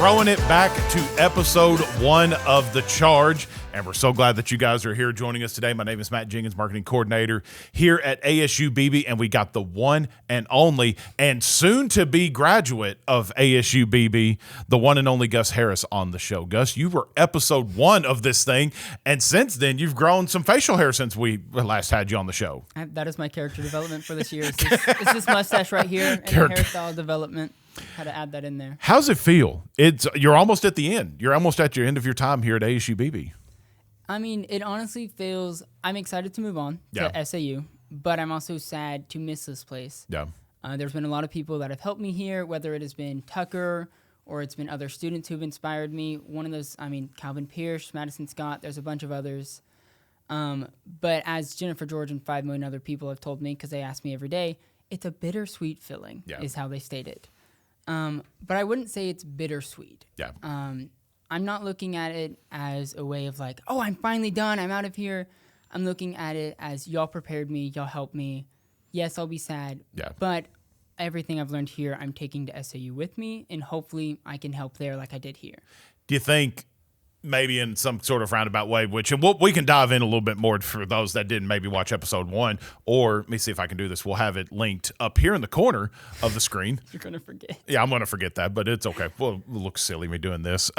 throwing it back to episode 1 of The Charge. And we're so glad that you guys are here joining us today. My name is Matt Jenkins, marketing coordinator here at ASU-Beebe, and we got the one and only and soon-to-be graduate of ASU-Beebe, the one and only Gus Harris on the show. Gus, you were episode 1 of this thing, and since then you've grown some facial hair since we last had you on the show. That is my character development for this year. It's this mustache right here and hairstyle development. How to add that in there. How's it feel? You're almost at the end. You're almost at your end of your time here at ASU-Beebe. I mean, it honestly feels, I'm excited to move on to SAU, but I'm also sad to miss this place. Yeah. There's been a lot of people that have helped me here, whether it has been Tucker or it's been other students who've inspired me. One of those, Calvin Pierce, Madison Scott, there's a bunch of others. But as Jennifer George and 5 million other people have told me, because they ask me every day, it's a bittersweet feeling, is how they state it. But I wouldn't say it's bittersweet. Yeah. I'm not looking at it as a way of like, oh, I'm finally done, I'm out of here. I'm looking at it as y'all prepared me, y'all helped me. Yes, I'll be sad, but everything I've learned here, I'm taking to SAU with me, and hopefully I can help there like I did here. Do you think maybe in some sort of roundabout way, which we can dive in a little bit more for those that didn't maybe watch episode 1, or let me see if I can do this. We'll have it linked up here in the corner of the screen. You're going to forget. Yeah, I'm going to forget that, but it's okay. Well, it looks silly me doing this.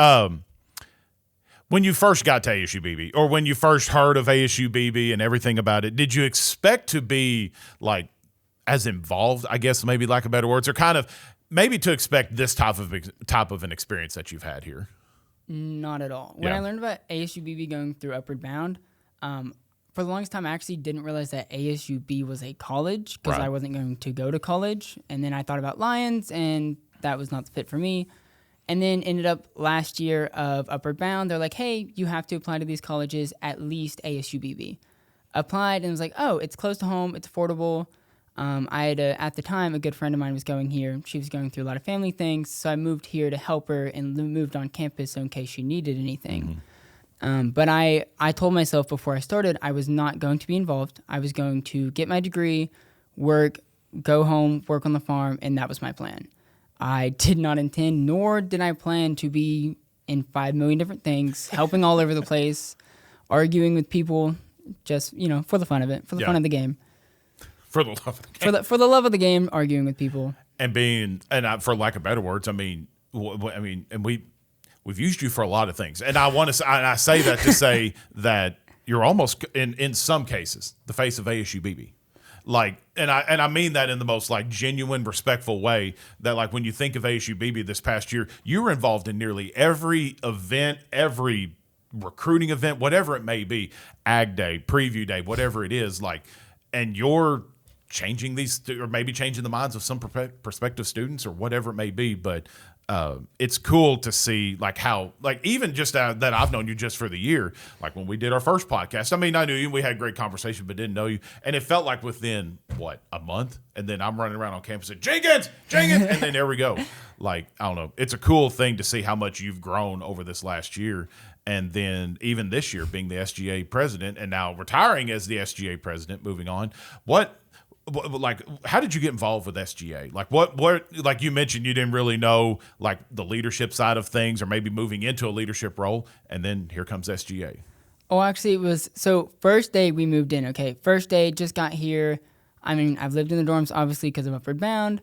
When you first got to ASU-Beebe, or when you first heard of ASU-Beebe and everything about it, did you expect to be like as involved, I guess maybe lack of better words, or kind of maybe to expect this type of an experience that you've had here? Not at all. When I learned about ASU-Beebe going through Upward Bound, for the longest time, I actually didn't realize that ASU-Beebe was a college because I wasn't going to go to college. And then I thought about Lions, and that was not the fit for me. And then ended up last year of Upward Bound. They're like, hey, you have to apply to these colleges, at least ASU-Beebe. Applied and was like, oh, it's close to home, it's affordable. I had, at the time, a good friend of mine was going here. She was going through a lot of family things, so I moved here to help her and moved on campus so in case she needed anything. Mm-hmm. But I told myself before I started I was not going to be involved. I was going to get my degree, work, go home, work on the farm, and that was my plan. I did not intend, nor did I plan to be in 5 million different things, helping all over the place, arguing with people, just, for the fun of it, for the fun of the game. For the love of the game. For the love of the game, arguing with people. And for lack of better words, and we've used you for a lot of things. And I say that to say that you're almost in some cases the face of ASU-Beebe. And I mean that in the most genuine, respectful way, that when you think of ASU-Beebe this past year, you were involved in nearly every event, every recruiting event, whatever it may be, Ag Day, Preview Day, whatever it is, and you're changing these, or maybe changing the minds of some prospective students or whatever it may be. But it's cool to see how even just that I've known you just for the year, when we did our first podcast. I knew you, we had great conversation, but didn't know you. And it felt like within a month, and then I'm running around on campus and Jenkins, and then there we go. I don't know. It's a cool thing to see how much you've grown over this last year. And then even this year being the SGA president and now retiring as the SGA president, moving on. How did you get involved with SGA? What you mentioned, you didn't really know the leadership side of things, or maybe moving into a leadership role, and then here comes SGA. Oh, actually, it was first day we moved in. Okay, first day, just got here. I've lived in the dorms obviously because of Upward Bound.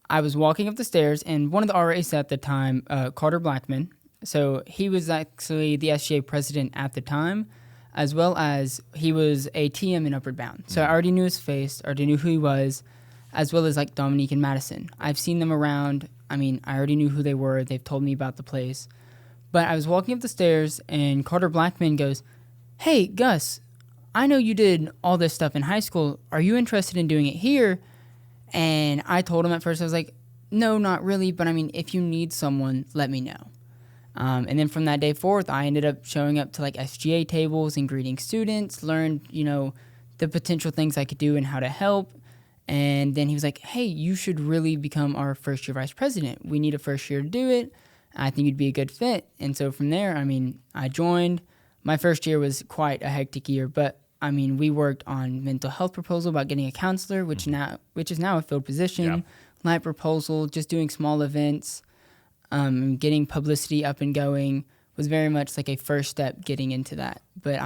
I was walking up the stairs, and one of the RAs at the time, Carter Blackman. So he was actually the SGA president at the time, as well as he was a TM in Upward Bound. So I already knew his face, already knew who he was, as well as Dominique and Madison. I've seen them around. I already knew who they were. They've told me about the place. But I was walking up the stairs, and Carter Blackman goes, hey, Gus, I know you did all this stuff in high school. Are you interested in doing it here? And I told him at first, I was like, no, not really. But if you need someone, let me know. And then from that day forth, I ended up showing up to SGA tables and greeting students, learned, the potential things I could do and how to help. And then he was like, hey, you should really become our first year vice president. We need a first year to do it. I think you'd be a good fit. And so from there, I joined. My first year was quite a hectic year, but we worked on mental health proposal about getting a counselor, which is now a filled position, light proposal, just doing small events. Getting publicity up and going was very much like a first step getting into that. But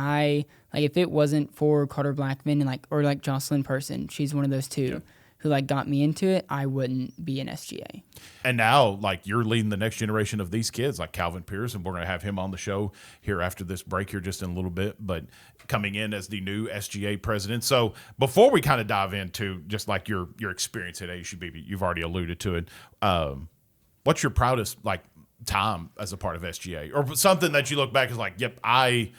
if it wasn't for Carter Blackman and or Jocelyn Person, she's one of those two who got me into it, I wouldn't be an SGA. And now you're leading the next generation of these kids like Calvin Pierce, and we're going to have him on the show here after this break here just in a little bit, but coming in as the new SGA president. So before we kind of dive into just your experience at ASU-Beebe, you've already alluded to it. What's your proudest time as a part of SGA, or something that you look back as yep, I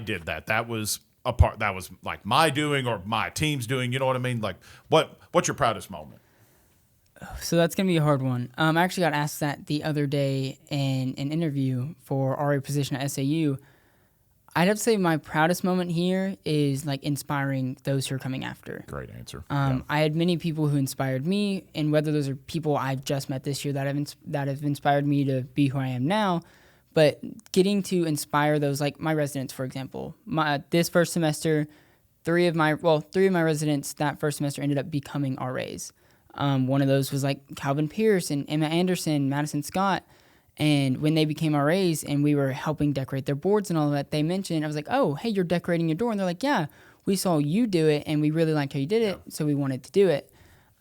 did that. That was a part that was my doing or my team's doing. You know what I mean? What's your proudest moment? So that's gonna be a hard one. I actually got asked that the other day in an interview for RA position at SAU. I'd have to say my proudest moment here is inspiring those who are coming after. Great answer. I had many people who inspired me, and whether those are people I've just met this year that have inspired me to be who I am now, but getting to inspire those, my residents, for example. This first semester, three of my residents that first semester ended up becoming RAs. One of those was Calvin Pierce and Emma Anderson, Madison Scott. And when they became RAs and we were helping decorate their boards and all of that, they mentioned, I was like, oh, hey, you're decorating your door. And they're like, yeah, we saw you do it and we really liked how you did it, so we wanted to do it.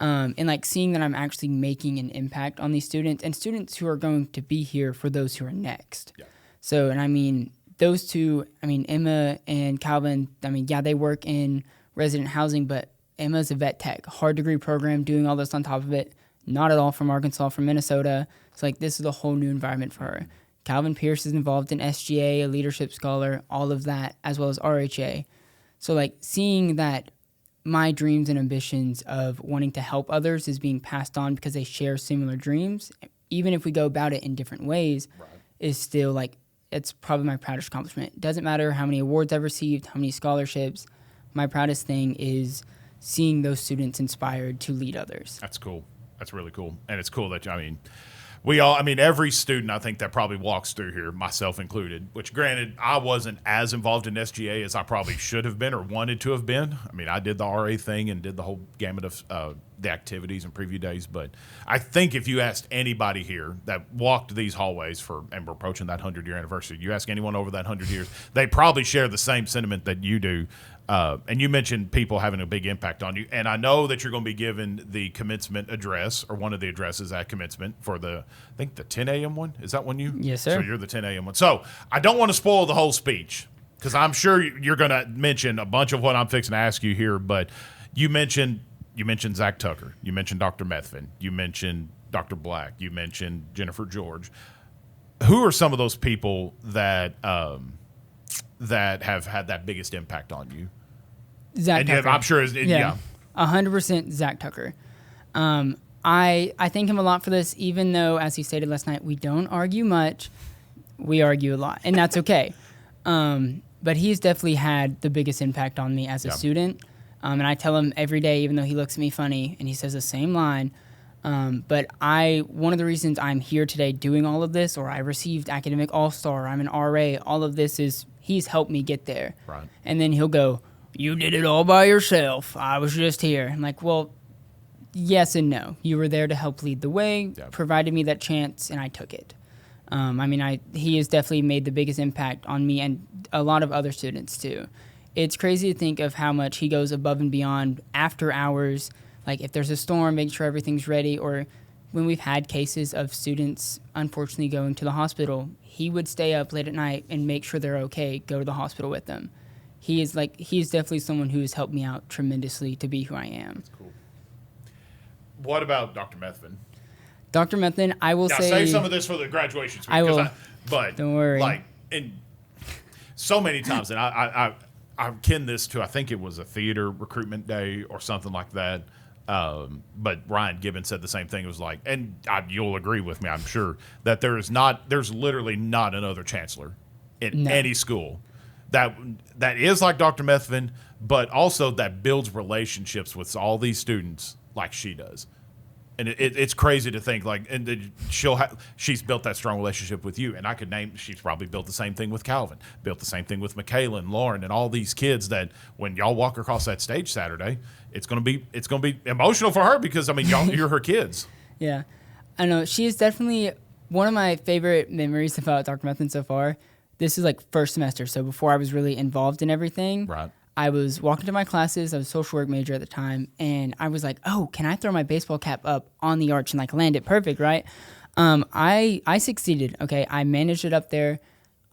And seeing that I'm actually making an impact on these students and students who are going to be here for those who are next. Yeah. So, and those two, Emma and Calvin, they work in resident housing, but Emma's a vet tech, hard degree program, doing all this on top of it. Not at all from Arkansas, from Minnesota. It's this is a whole new environment for her. Calvin Pierce is involved in SGA, a leadership scholar, all of that, as well as RHA. So seeing that my dreams and ambitions of wanting to help others is being passed on because they share similar dreams, even if we go about it in different ways, is still it's probably my proudest accomplishment. It doesn't matter how many awards I've received, how many scholarships. My proudest thing is seeing those students inspired to lead others. That's cool. That's really cool. And it's cool that, we all, every student I think that probably walks through here, myself included, which granted, I wasn't as involved in SGA as I probably should have been or wanted to have been. I did the RA thing and did the whole gamut of the activities and preview days. But I think if you asked anybody here that walked these hallways and we're approaching that 100-year anniversary, you ask anyone over that 100 years, they probably share the same sentiment that you do. And you mentioned people having a big impact on you. And I know that you're going to be given the commencement address or one of the addresses at commencement for I think the 10 a.m. one. Is that one you? Yes, sir. So you're the 10 a.m. one. So I don't want to spoil the whole speech because I'm sure you're going to mention a bunch of what I'm fixing to ask you here. But you mentioned Zach Tucker. You mentioned Dr. Methvin. You mentioned Dr. Black. You mentioned Jennifer George. Who are some of those people that have had that biggest impact on you? Zach Tucker. I'm sure 100% Zach Tucker. I thank him a lot for this, even though, as he stated last night, we don't argue much. We argue a lot, and that's okay. But he's definitely had the biggest impact on me as a student. And I tell him every day, even though he looks at me funny, and he says the same line. But one of the reasons I'm here today doing all of this, or I received Academic All-Star, I'm an RA, all of this is he's helped me get there. Right. And then he'll go, you did it all by yourself. I was just here. I'm like, well, yes and no. You were there to help lead the way, provided me that chance, and I took it. He has definitely made the biggest impact on me and a lot of other students too. It's crazy to think of how much he goes above and beyond after hours. If there's a storm, make sure everything's ready, or when we've had cases of students unfortunately going to the hospital, he would stay up late at night and make sure they're okay, go to the hospital with them. He's definitely someone who has helped me out tremendously to be who I am. That's cool. What about Dr. Methvin? Dr. Methvin, I will say... save some of this for the graduation speech. I will. But don't worry. And so many times, and I kin this to, I think it was a theater recruitment day or something like that. But Ryan Gibbons said the same thing. It was you'll agree with me, I'm sure, that there's literally not another chancellor in any school that is like Dr. Methvin, but also that builds relationships with all these students like she does. And it's crazy to think she's built that strong relationship with you. And I could name, she's probably built the same thing with Calvin, built the same thing with Michaela and Lauren and all these kids that when y'all walk across that stage Saturday, it's going to be emotional for her because, you're her kids. Yeah, I know. She is definitely one of my favorite memories about Dr. Methan so far, this is like first semester, so before I was really involved in everything. Right. I was walking to my classes. I was a social work major at the time, and I was like, "Oh, can I throw my baseball cap up on the arch and like land it perfect?" Right? I succeeded. Okay, I managed it up there.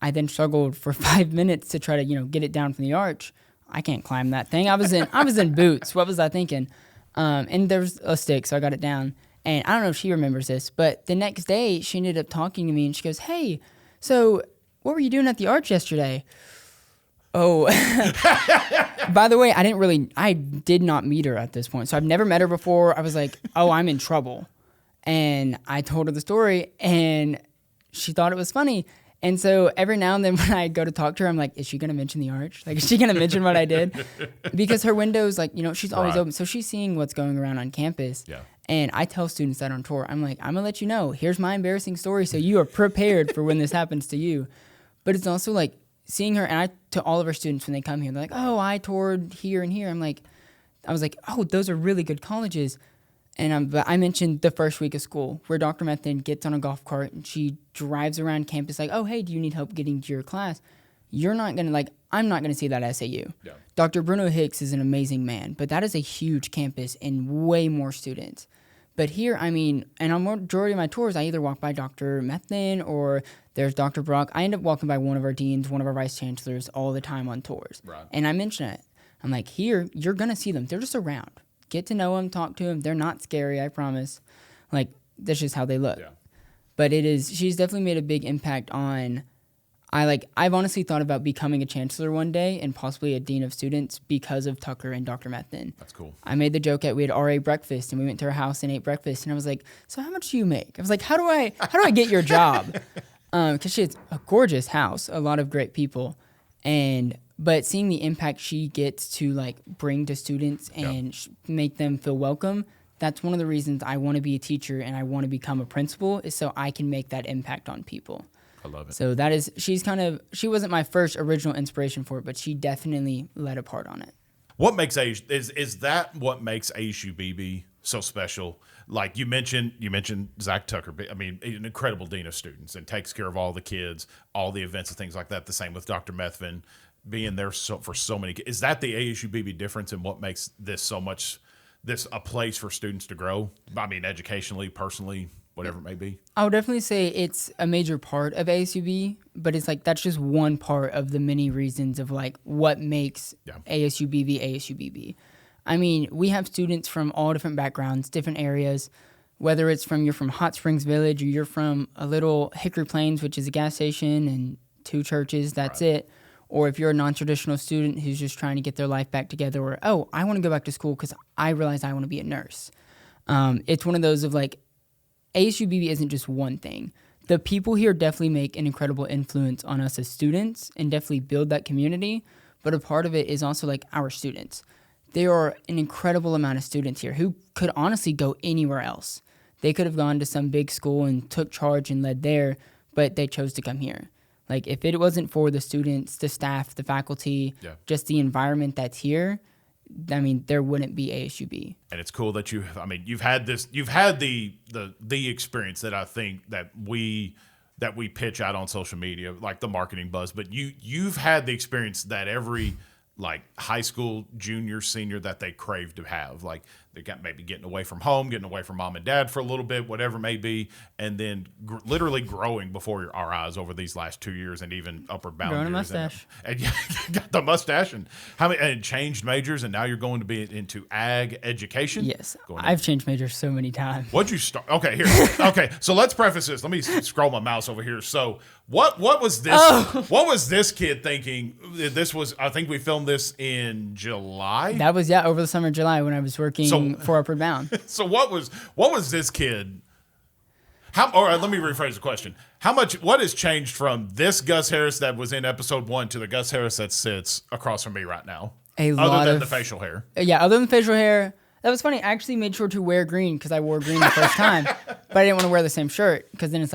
I then struggled for 5 minutes to try to get it down from the arch. I can't climb that thing. I was in boots. What was I thinking? And there was a stick, so I got it down. And I don't know if she remembers this, but the next day she ended up talking to me, and she goes, "Hey, so what were you doing at the arch yesterday?" Oh, by the way, I did not meet her at this point. So I've never met her before. I was like, "Oh, I'm in trouble." And I told her the story, and she thought it was funny. And so every now and then when I go to talk to her, I'm like, is she going to mention the arch? Like, is she going to mention what I did? Because her window's like, she's always open. So she's seeing what's going around on campus. Yeah. And I tell students that on tour, I'm like, I'm going to let you know, here's my embarrassing story so you are prepared for when this happens to you. But it's also like, seeing her, and to all of our students when they come here, they're like, "Oh, I toured here and here." I was like, "Oh, those are really good colleges." And but I mentioned the first week of school where Dr. Methan gets on a golf cart and she drives around campus like, "Oh, hey, do you need help getting to your class?" I'm not gonna see that at SAU. Yeah. Dr. Bruno Hicks is an amazing man, but that is a huge campus and way more students. But here, and on majority of my tours, I either walk by Dr. Methan or there's Dr. Brock. I end up walking by one of our deans, one of our vice chancellors all the time on tours. Right. And I mention it. I'm like, here, you're going to see them. They're just around. Get to know them, talk to them. They're not scary, I promise. Like, that's just how they look. Yeah. But she's definitely made a big impact on... I've honestly thought about becoming a chancellor one day and possibly a dean of students because of Tucker and Dr. Methan. That's cool. I made the joke we had RA breakfast and we went to her house and ate breakfast and I was like, "So how much do you make?" I was like, how do I get your job? Because she has a gorgeous house, a lot of great people, but seeing the impact she gets to bring to students and make them feel welcome. That's one of the reasons I want to be a teacher and I want to become a principal is so I can make that impact on people. I love it. So that is, she wasn't my first original inspiration for it, but she definitely led a part on it. What makes is that what makes ASU-Beebe so special? Like you mentioned Zach Tucker. An incredible dean of students and takes care of all the kids, all the events and things like that. The same with Dr. Methan being there for so many kids. Is that the ASU-Beebe difference in what makes this a place for students to grow? Educationally, personally, whatever it may be. I would definitely say it's a major part of ASU-Beebe, but it's that's just one part of the many reasons of what makes ASU-Beebe ASU-Beebe. We have students from all different backgrounds, different areas, whether you're from Hot Springs Village or you're from a little Hickory Plains, which is a gas station and 2 churches, that's it. Or if you're a non-traditional student who's just trying to get their life back together, or, "Oh, I want to go back to school because I realize I want to be a nurse." It's one of those of ASU-Beebe isn't just one thing. The people here definitely make an incredible influence on us as students and definitely build that community, but a part of it is also our students. There are an incredible amount of students here who could honestly go anywhere else. They could have gone to some big school and took charge and led there, but they chose to come here. If it wasn't for the students, the staff, the faculty, just the environment that's here, there wouldn't be ASU-Beebe. And it's cool that you've had the experience that I think that we pitch out on social media, like the marketing buzz, but you've had the experience that every high school junior, senior that they crave to have. They got maybe getting away from home, getting away from mom and dad for a little bit, whatever it may be, and then literally growing before our eyes over these last 2 years and even upward bound. Growing a mustache. And you got the mustache and changed majors, and now you're going to be into ag education? Yes. I've changed majors so many times. What'd you start? Okay, here. Okay, so let's preface this. Let me scroll my mouse over here. So what was this? Oh. What was this kid thinking? I think we filmed this in July. That was over the summer, July, when I was working for Upward Bound. So what was this kid? Let me rephrase the question. What has changed from this Gus Harris that was in episode 1 to the Gus Harris that sits across from me right now? Other than the facial hair. Yeah, other than the facial hair. That was funny. I actually made sure to wear green because I wore green the first time, but I didn't want to wear the same shirt because then it's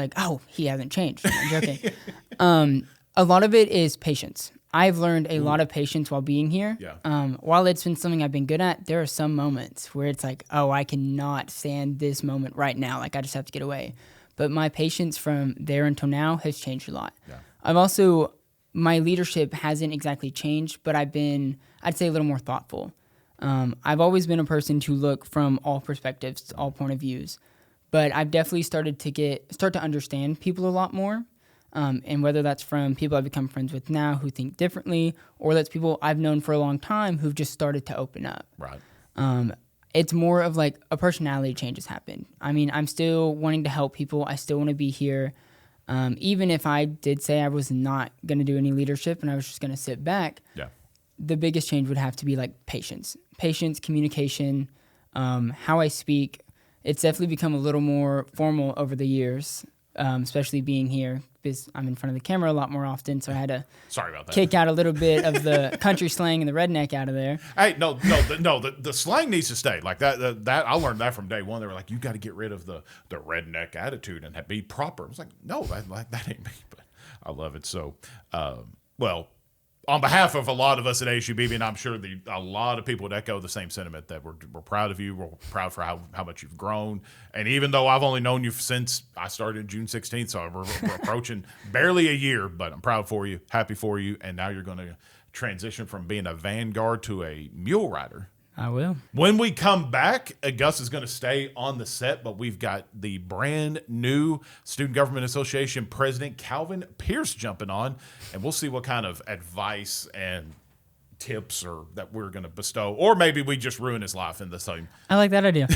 he hasn't changed. I'm joking. A lot of it is patience. I've learned a lot of patience while being here. Yeah. While it's been something I've been good at, there are some moments where it's I cannot stand this moment right now. I just have to get away. but my patience from there until now has changed a lot. Yeah. I've also, my leadership hasn't exactly changed, but I've been, I'd say, a little more thoughtful. I've always been a person to look from all perspectives, all point of views, but I've definitely started to start to understand people a lot more. And whether that's from people I've become friends with now who think differently, or that's people I've known for a long time who've just started to open up. Right. It's more of like a personality change has happened. I mean, I'm still wanting to help people. I still want to be here. Even if I did say I was not going to do any leadership and I was just going to sit back, the biggest change would have to be like patience, communication, how I speak. It's definitely become a little more formal over the years, especially being here because I'm in front of the camera a lot more often. So I had to kick out a little bit of the country slang and the redneck out of there. Hey, the slang needs to stay like that. That I learned that from day one. They were like, you got to get rid of the redneck attitude and be proper. I was like, no, that ain't me. But I love it. So, well, on behalf of a lot of us at ASU-Beebe, and I'm sure a lot of people would echo the same sentiment that we're proud of you. We're proud for how much you've grown. And even though I've only known you since I started June 16th, so we're approaching barely a year, but I'm proud for you, happy for you. And now you're going to transition from being a vanguard to a mule rider. I will. When we come back, Gus is going to stay on the set, but we've got the brand new Student Government Association President Calvin Pierce jumping on, and we'll see what kind of advice and tips that we're going to bestow, or maybe we just ruin his life in the same. I like that idea.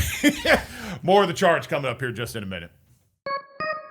More of the charge coming up here just in a minute.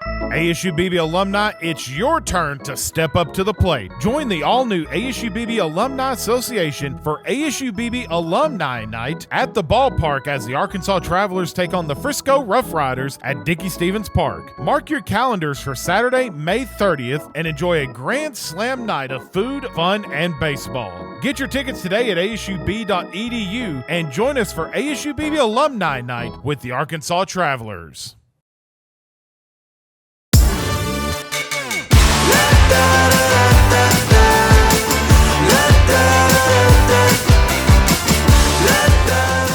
ASU-Beebe alumni, it's your turn to step up to the plate. Join the all-new ASU-Beebe Alumni Association for ASU-Beebe Alumni Night at the ballpark as the Arkansas Travelers take on the Frisco Rough Riders at Dickey-Stevens Park. Mark your calendars for Saturday, May 30th, and enjoy a grand slam night of food, fun, and baseball. Get your tickets today at asub.edu and join us for ASU-Beebe Alumni Night with the Arkansas Travelers.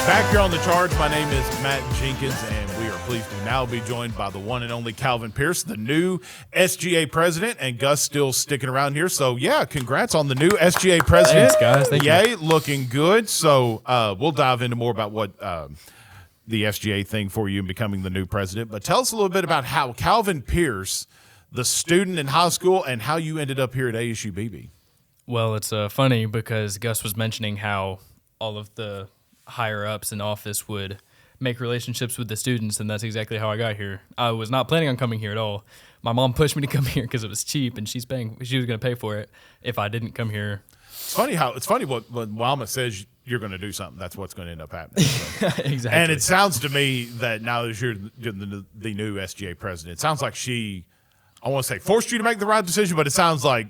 Back here on The Charge, my name is Matt Jenkins, and we are pleased to now be joined by the one and only Calvin Pierce, the new SGA president, and Gus still sticking around here. So, yeah, congrats on the new SGA president. Thanks, guys. Thank you. Yay, looking good. So we'll dive into more about what the SGA thing for you and becoming the new president. But tell us a little bit about how Calvin Pierce, the student in high school, and how you ended up here at ASU-Beebe. Well, it's funny because Gus was mentioning how all of the higher-ups in office would make relationships with the students, and that's exactly how I got here. I was not planning on coming here at all. My mom pushed me to come here because it was cheap, and she was going to pay for it if I didn't come here. It's funny what Mama says you're going to do something. That's what's going to end up happening. So. Exactly. And it sounds to me that now that you're the new SGA president, it sounds like she, I want to say forced you to make the right decision, but it sounds like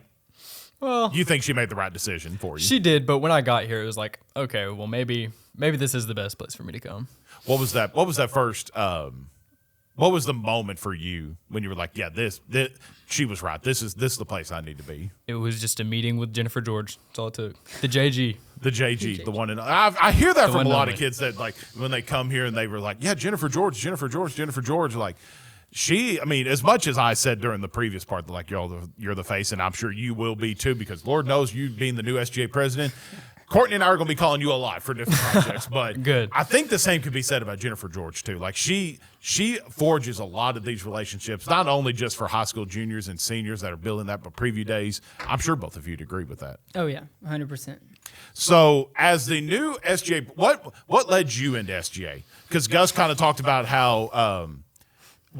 you think she made the right decision for you. She did, but when I got here, it was like, okay, well, maybe this is the best place for me to come. What was that first? What was the moment for you when you were like, yeah, this she was right. This is the place I need to be. It was just a meeting with Jennifer George. That's all it took. The JG. The JG, the one. And I hear that from a lot of kids that like when they come here and they were like, yeah, Jennifer George. Like, I mean, as much as I said during the previous part, like you're the face, and I'm sure you will be too, because Lord knows you being the new SGA president, Courtney and I are going to be calling you a lot for different projects. But good. I think the same could be said about Jennifer George too. Like she forges a lot of these relationships, not only just for high school juniors and seniors that are building that, but preview days. I'm sure both of you'd agree with that. Oh yeah, 100%. So as the new SGA, what led you into SGA? Because Gus kind of talked about how.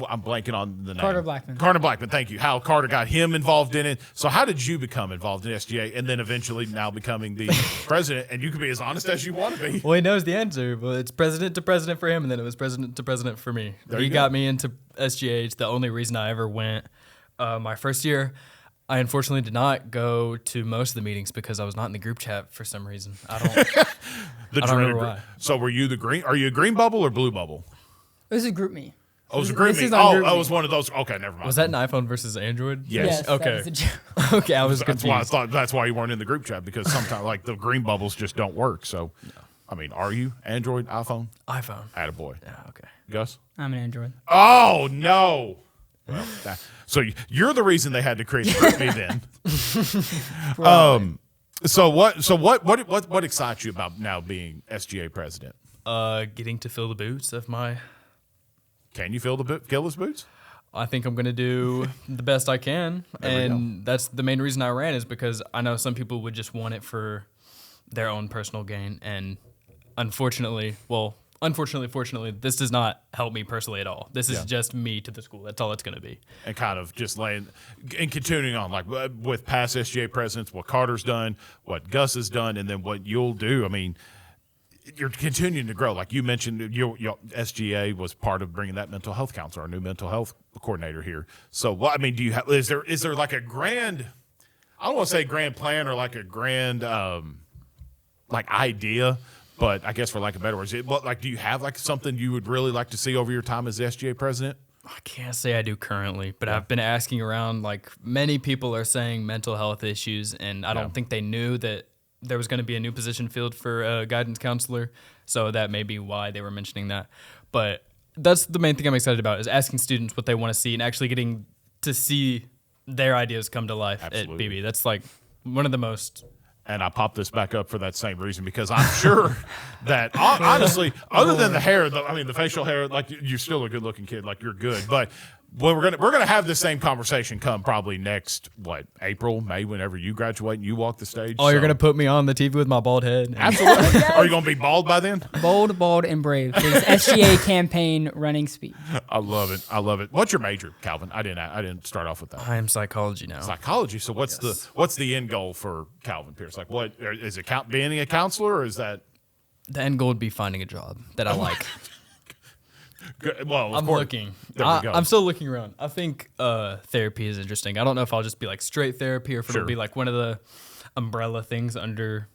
I'm blanking on the name. Carter Blackman. Carter Blackman, thank you. How Carter got him involved in it. So how did you become involved in SGA and then eventually now becoming the president? And you can be as honest as you want to be. Well, he knows the answer. Well, it's president to president for him, and then it was president to president for me. He got me into SGA. It's the only reason I ever went. My first year, I unfortunately did not go to most of the meetings because I was not in the group chat for some reason. I don't remember why. So were you are you a green bubble or blue bubble? It was a group me. Oh, it was a group me. It was one of those. Okay, never mind. Was that an iPhone versus Android? Yes. Okay. Okay, I was confused. That's why you weren't in the group chat, because sometimes like the green bubbles just don't work. So, I mean, are you Android, iPhone? iPhone. Attaboy. Yeah. Okay. Gus? I'm an Android. Oh no. Well, so you're the reason they had to create the group me then. So what excites you about now being SGA president? Getting to fill the boots of my. Can you fill his boots? I think I'm going to do the best I can. And that's the main reason I ran, is because I know some people would just want it for their own personal gain. And fortunately, this does not help me personally at all. This is just me to the school. That's all it's going to be. And kind of just laying and continuing on, like with past SGA presidents, what Carter's done, what Gus has done, and then what you'll do. I mean, you're continuing to grow. Like you mentioned, your SGA was part of bringing that mental health counselor, our new mental health coordinator here. So, I mean, do you have? Is there like a grand? I don't want to say grand plan or like a grand like idea, but I guess for lack of better words, do you have like something you would really like to see over your time as the SGA president? I can't say I do currently, but I've been asking around. Like many people are saying mental health issues, and I don't think they knew that there was going to be a new position filled for a guidance counselor, so that may be why they were mentioning that. But that's the main thing I'm excited about, is asking students what they want to see and actually getting to see their ideas come to life at Beebe. That's like one of the most. And I popped this back up for that same reason, because I'm sure that honestly, other than the hair, the facial hair, like you're still a good looking kid, like you're good, but. Well, we're gonna have the same conversation come probably next April, May, whenever you graduate and you walk the stage. Oh, you're gonna put me on the TV with my bald head? Absolutely. Are you gonna be bald by then? Bold, bald, and brave. His SGA campaign running speech. I love it. What's your major, Calvin? I didn't start off with that. I am psychology now. Psychology. So what's the end goal for Calvin Pierce? Like, what is it? Being a counselor, or is that the end goal? Would be finding a job that I like. Good. Well, I'm looking. I'm still looking around. I think therapy is interesting. I don't know if I'll just be like straight therapy, or if it'll be like one of the umbrella things under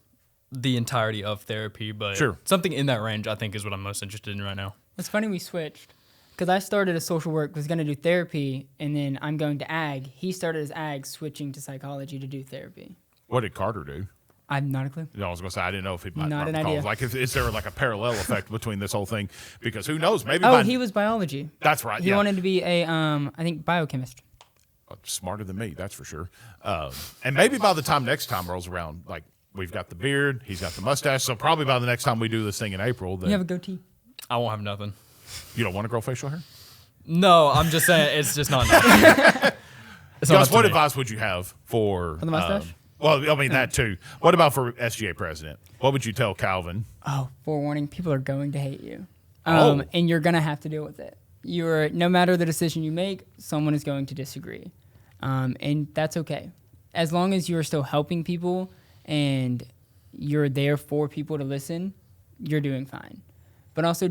the entirety of therapy. But something in that range, I think, is what I'm most interested in right now. It's funny we switched, because I started as social work, was going to do therapy, and then I'm going to ag. He started as ag, switching to psychology to do therapy. What did Carter do? I have not a clue. I was going to say, I didn't know if he might not an idea. Like, is there like a parallel effect between this whole thing? Because who knows? Maybe. He was biology. That's right. He wanted to be a, I think, biochemist. Smarter than me, that's for sure. And maybe by the time next time rolls around, like we've got the beard, he's got the mustache. So probably by the next time we do this thing in April, you have a goatee. I won't have nothing. You don't want to grow facial hair? No, I'm just saying it's just not nothing. Gus, what advice would you have for the mustache? Well, I mean, that too. What about for SGA president? What would you tell Calvin? Oh, forewarning, people are going to hate you. And you're going to have to deal with it. No matter the decision you make, someone is going to disagree. And that's okay. As long as you're still helping people and you're there for people to listen, you're doing fine. But also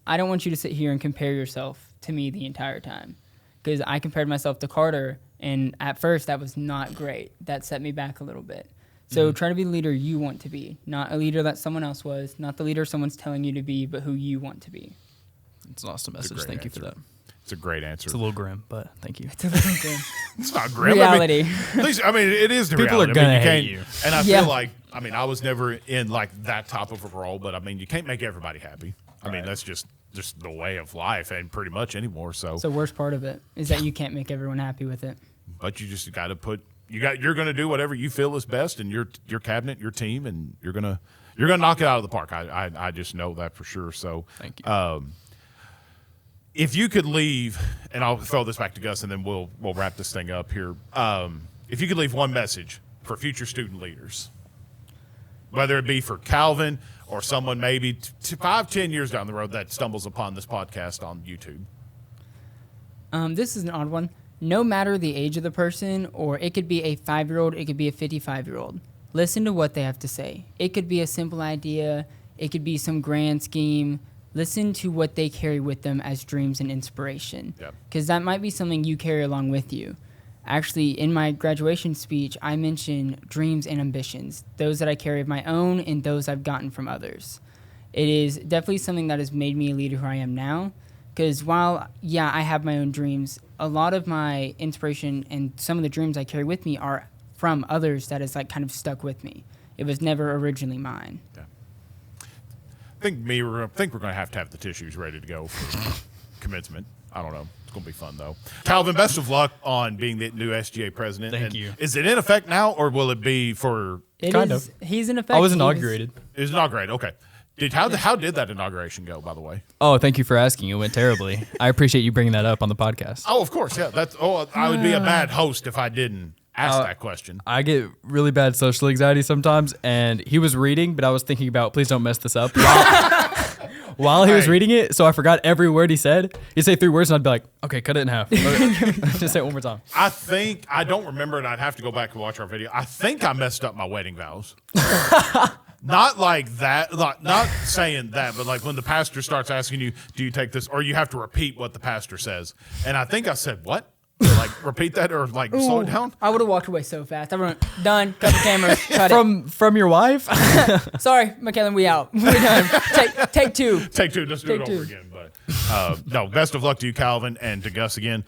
I don't want you to sit here and compare yourself to me the entire time. Because I compared myself to Carter, and at first that was not great. That set me back a little bit. So try to be the leader you want to be, not a leader that someone else was, not the leader someone's telling you to be, but who you want to be. It's an awesome message. Thank you for that. It's a great answer. It's a little grim, but thank you. It's a little grim. It's not grim. Reality. It is the People reality. People are going to hate you. And I feel like, I was never in like that type of a role, but you can't make everybody happy. That's just the way of life, and pretty much anymore. So the worst part of it is that you can't make everyone happy with it. But you just got to you're going to do whatever you feel is best, and your cabinet, your team, and you're gonna knock it out of the park. I just know that for sure. So thank you. If you could leave, and I'll throw this back to Gus, and then we'll wrap this thing up here. If you could leave one message for future student leaders, whether it be for Calvin or someone maybe 5-10 years down the road that stumbles upon this podcast on YouTube. This is an odd one. No matter the age of the person, or it could be a 5-year-old, it could be a 55-year-old. Listen to what they have to say. It could be a simple idea. It could be some grand scheme. Listen to what they carry with them as dreams and inspiration. Because that might be something you carry along with you. Actually, in my graduation speech, I mentioned dreams and ambitions, those that I carry of my own and those I've gotten from others. It is definitely something that has made me a leader who I am now, because while, I have my own dreams, a lot of my inspiration and some of the dreams I carry with me are from others that is like kind of stuck with me. It was never originally mine. Yeah. I think we're going to have the tissues ready to go for commencement. I don't know. It's going to be fun, though. Calvin, best of luck on being the new SGA president. Thank you. Is it in effect now, or will it be for... Kind of. He's in effect. I was inaugurated. It was inaugurated, okay. How did that inauguration go, by the way? Oh, thank you for asking. It went terribly. I appreciate you bringing that up on the podcast. Oh, of course, yeah. I would be a bad host if I didn't ask that question. I get really bad social anxiety sometimes, and he was reading, but I was thinking about, please don't mess this up while he was reading it, so I forgot every word he said. He'd say 3 words, and I'd be like, okay, cut it in half. Just say it one more time. I don't remember it. I'd have to go back and watch our video. I think I messed up my wedding vows. Not like that, not saying that, but like when the pastor starts asking you, do you take this, or you have to repeat what the pastor says. And I think I said, what? Like, repeat that or like slow it down? I would have walked away so fast. I would have done, cut the cameras, cut From your wife? Sorry, McKellen, we out. We're done. Take 2. Take 2, let's do it over again. But no, best of luck to you, Calvin, and to Gus again.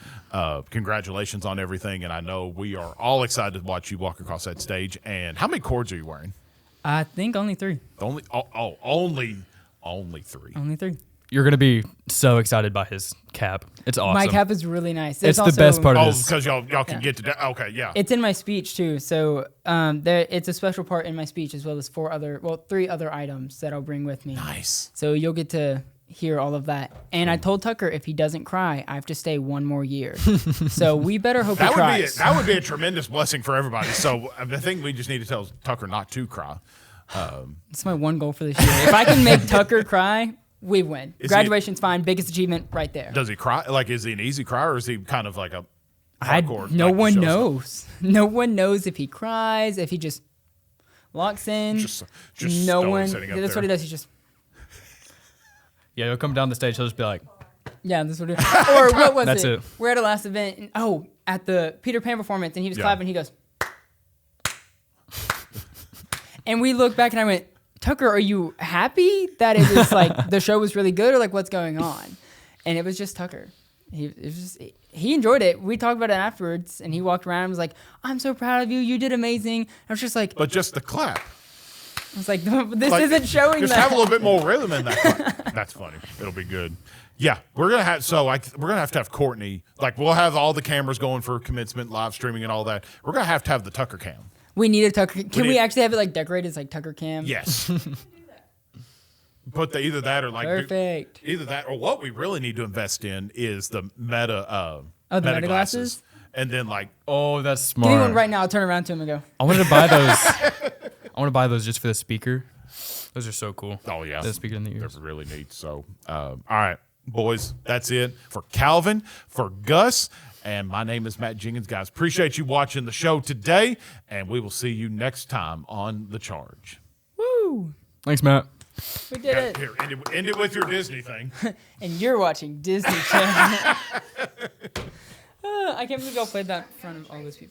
Congratulations on everything. And I know we are all excited to watch you walk across that stage. And how many cords are you wearing? I think only 3. Only 3. Only 3. You're going to be so excited by his cap. It's awesome. My cap is really nice. It's also, the best part of this. Because y'all can get to that. Okay, yeah. It's in my speech too. So it's a special part in my speech as well as 3 other items that I'll bring with me. Nice. So you'll get to hear all of that. And I told Tucker if he doesn't cry, I have to stay 1 more year. So we better hope he cries. That would be a tremendous blessing for everybody. So I think we just need to tell Tucker not to cry. It's my one goal for this year. If I can make Tucker cry, we win. Graduation's fine. Biggest achievement right there. Does he cry? Like, is he an easy crier, or is he kind of like a hardcore? No one knows. No one knows if he cries, if he just locks in. Just no one. Sitting up That's there. what he does. He just. Yeah, he'll come down the stage. He'll just be like, Yeah, that's what it is. Or what was That's it? it. We're at a last event. And, at the Peter Pan performance, and he was clapping. He goes. And we looked back, and I went, Tucker, are you happy that it was like the show was really good, or like what's going on? And it was just Tucker. He enjoyed it. We talked about it afterwards, and he walked around and was like, I'm so proud of you. You did amazing. I was just like, but just the clap. I was like, this isn't showing just that. have a little bit more rhythm in that clap. That's funny. It'll be good. Yeah, we're gonna have to have Courtney. Like, we'll have all the cameras going for commencement, live streaming, and all that. We're gonna have to have the Tucker cam. We need a Tucker. Can we actually have it like decorated as like Tucker cam? Yes. Put either that or like perfect. Either that or what we really need to invest in is the Meta Meta glasses. And then like, oh, that's smart. Give me one right now. I'll turn around to him and go. I wanted to buy those. I want to buy those just for the speaker. Those are so cool. Oh yeah, the speaker in the ears. They're really neat. So, all right, boys, that's it for Calvin, for Gus. And my name is Matt Jenkins. Guys, appreciate you watching the show today, and we will see you next time on The Charge. Woo! Thanks, Matt. We did it. Here, end it with your Disney thing. And you're watching Disney Channel. I can't believe y'all played that in front of all those people.